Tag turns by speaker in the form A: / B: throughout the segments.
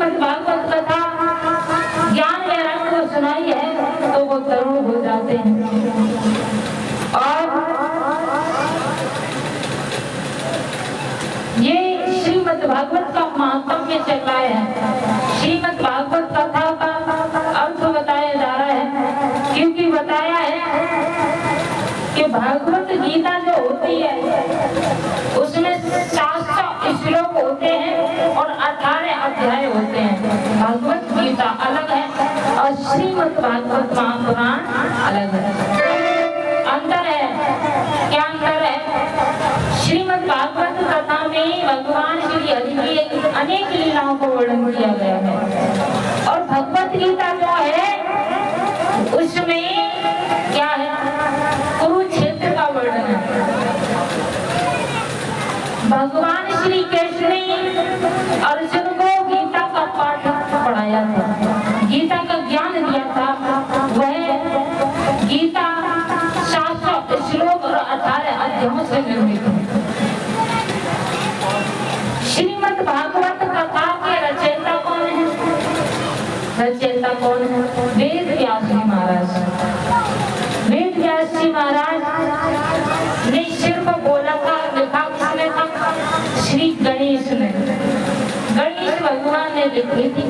A: श्रीमद् भागवत कथा ज्ञान वैराग्य को सुनाई है तो वो तरुण हो जाते हैं। और ये श्रीमद् भागवत का महात्म्य चल रहा है। श्रीमद् भागवत कथा का अर्थ बताया जा रहा है, क्योंकि बताया है कि भागवत गीता जो होती है उसमें 700 श्लोक होते हैं और 18 अध्याय होते हैं। भागवत गीता अलग है और श्रीमद् भागवत महापुराण अलग है। अंतर है, क्या अंतर है? श्रीमद् भागवत कथा में भगवान श्री हरि की अनेक लीलाओं को वर्णन किया गया है और भगवत गीता जो है उसमें क्या है? कुरुक्षेत्र का वर्णन है। भगवान श्री कृष्ण ने अर्जुन को गीता का पाठ पढ़ाया था, गीता का ज्ञान दिया था। वह गीता 700 श्लोक और 18 अध्यायों से निर्मित है। श्रीमद् भागवत कथा के रचयिता कौन है? रचयिता कौन है? वेद व्यास जी महाराज। वेद व्यास जी महाराज ने सिर्फ बोला था, लिखा किसने था? श्री गणेश ने। गणेश भगवान ने लिखी थी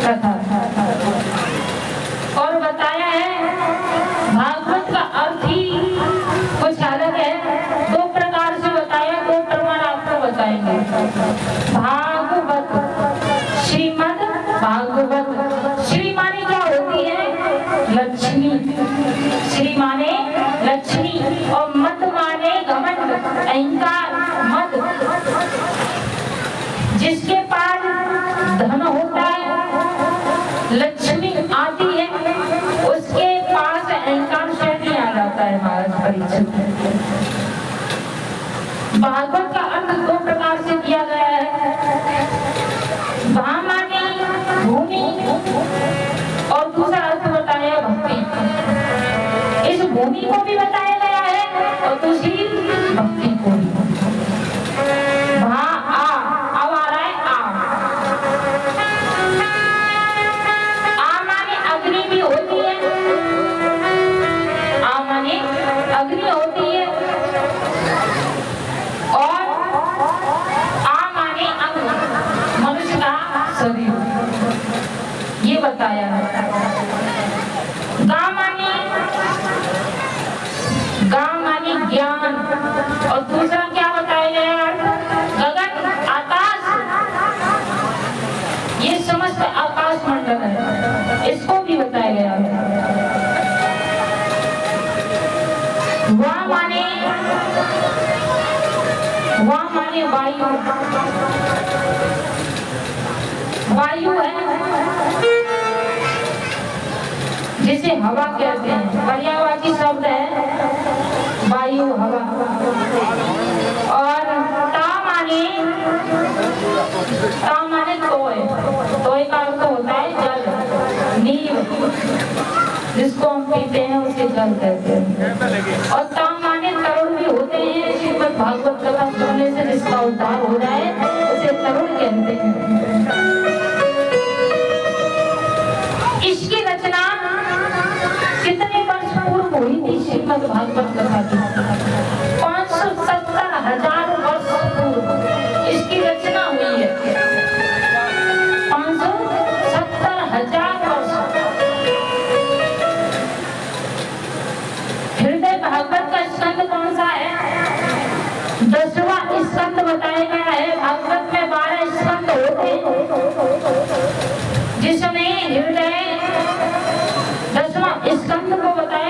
A: कथा और बताया है भागवत का अर्थ ही कुछ अलग है। 2 प्रकार से बताया, 2 प्रमाण आपको बताएंगे। भागवत, श्रीमद् भागवत। श्री माने क्या होती है? लक्ष्मी। श्री माने लक्ष्मी और मत माने घमंड, अहंकार, मत। जिसके पास धन होता है, लक्ष्मी आती है, उसके पास अहंकार से नहीं आ जाता है। महाराज परीक्षित भागवत का अर्थ 2 प्रकार से किया गया है। भा माने भूमि और दूसरा अर्थ बताया भक्ति। इस भूमि को भी बताया गया है और दूसरी भक्ति को भी। भा आ, अब आ रहा है आ माने अग्नि भी होती है। आ माने अग्नि होती है और आ माने अंग, मनुष्य का शरीर, ये बताया है। गा माने ज्ञान और दूसरा क्या बताया गया है? गगन, आकाश। ये समस्त आकाश मंडल है, इसको भी बताया गया है। वाह माने वायु। वायु है जिसे हवा कहते हैं, पर्यायवाची शब्द है वायु, हवा। और ता माने तोय। तोय का अर्थ होता है जल, नीर, जिसको हम पीते हैं उसे जल कहते हैं। और ता माने तरुण भी होते हैं। श्रीमद् भागवत कथा सुनने से जिसका उद्धार हो जाए उसे तरुण कहते हैं। इसकी रचना कितने वर्ष पूर्व हुई थी? श्रीमद् भागवत कथा की 570,000 वर्ष पूर्व इसकी रचना हुई है। 570,000 वर्ष। हृदय भागवत का स्कंद कौन सा है? 10वां स्कंद बताया गया है। भागवत में 12 स्कंद होते हैं, जिसमें हृदय 10वां स्कंद को बताया